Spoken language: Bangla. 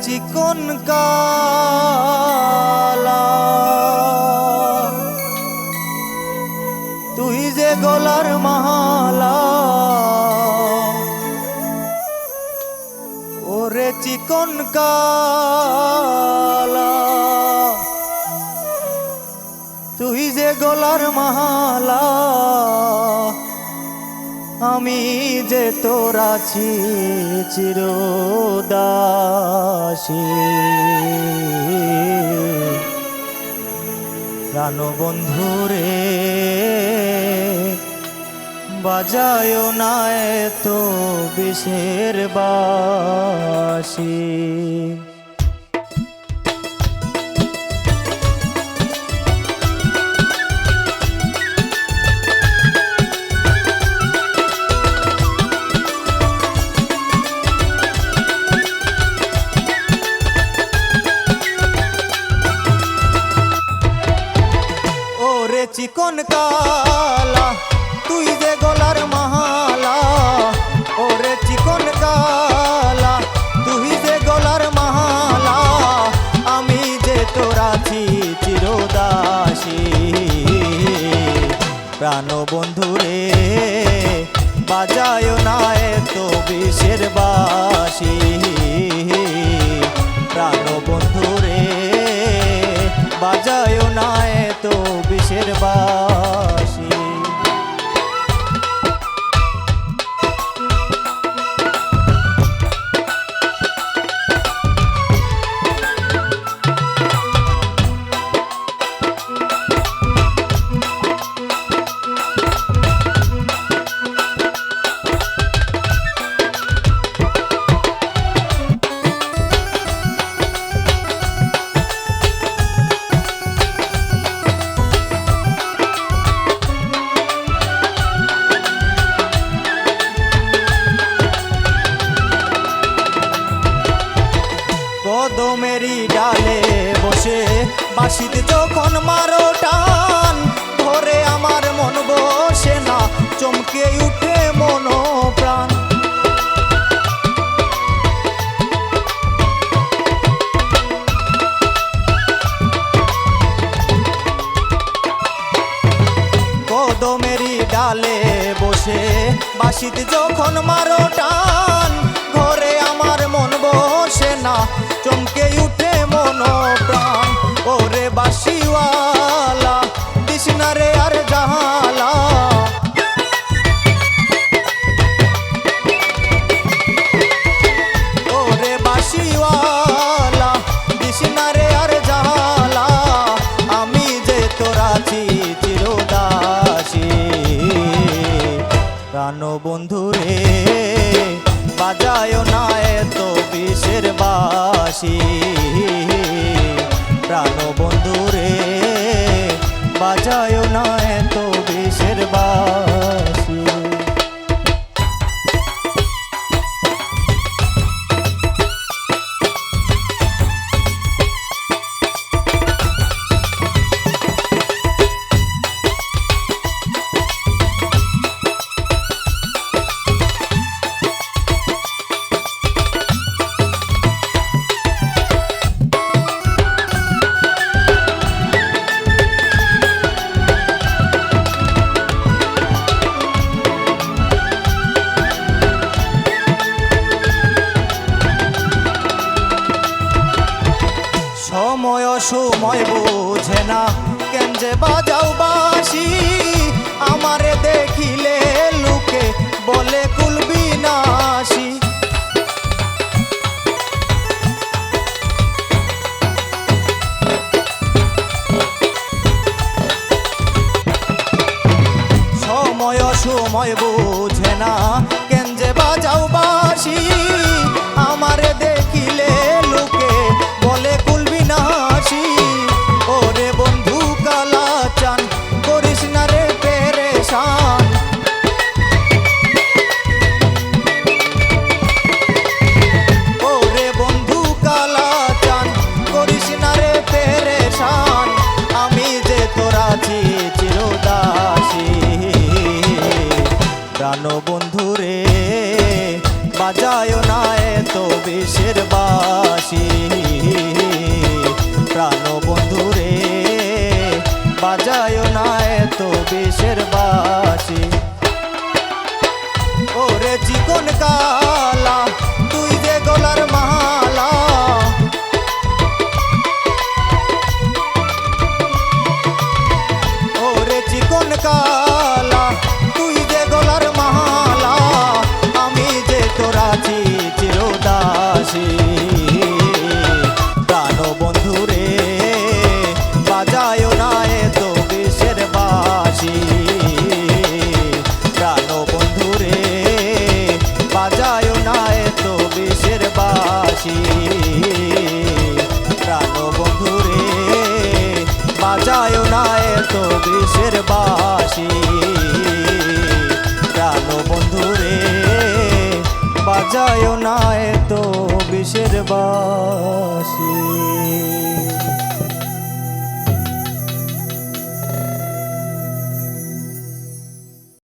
চিকন কালা তুই যে গলার মালা ওরে চিকন কালা তুই যে গলার মালা আমি যে তোর আছি চিরদাসী প্রাণবন্ধুরে বাজায় না এত বিষের বাঁশি চিকন কালা তুই যে গলার মালা ওরে চিকন কালা তুই যে গলার মালা আমি যে তোর আছি চিরদাসী প্রাণবন্ধুরে বাজায় না এত বিষের বাঁশি প্রাণবন্ধুরে বাজায় না এত বিষের বাঁশি কদমেরি ডালে বসে বাঁশিতে যখন মারো টান ধরে আমার মন বসে না চমকে উঠে মন প্রাণ কদমেরি ডালে বসে বাঁশিতে যখন মারো টান ঘরে আমার মন বসে না চমকে উঠে মন প্রাণ ওরে বাঁশিওয়ালা দিস না রে আর জাহালা ওরে বাঁশিওয়ালা দিস না রে আর জাহালা আমি যে তোর আছি চিরদাসী প্রাণবন্ধুরে বাজায় না এত বিষের বাঁশি প্রাণবন্ধুরে বাজায় না এত বিষের বাঁশি সময় সময় বোঝে না কেন যে বাজাও বাঁশি আমারে দেখিলে লোকে বলে কুলবিনাশী সময় সময় বোঝে না কেন যে বাজাও বাঁশি আমারে দেখিলে লোকে বলে কুলবিনাশী ওরে বন্ধু কালা চান করিস না রে পেরেশান ওরে বন্ধু কালা চান করিস না রে পেরেশান আমি যে তোর আছি চিরদাসী প্রাণবন্ধুরে বাজায় না বাজায় না এত বিষের বাঁশি। ওরে চিকন কালা তুই যে গলার মালা, ওরে চিকন কালা তুই যে গলার মালা, আমি যে তোর আছি চিরদাসী। প্রাণ বন্ধু রে বাজায় না এত বিষের বাঁশি, প্রাণ বন্ধু রে বাজায় না এত বিষের বাঁশি, প্রাণ বন্ধু রে বাজায় না এত বিষের বাঁশি, প্রাণ বন্ধু রে বাজায় না এত বিষের বাঁশি।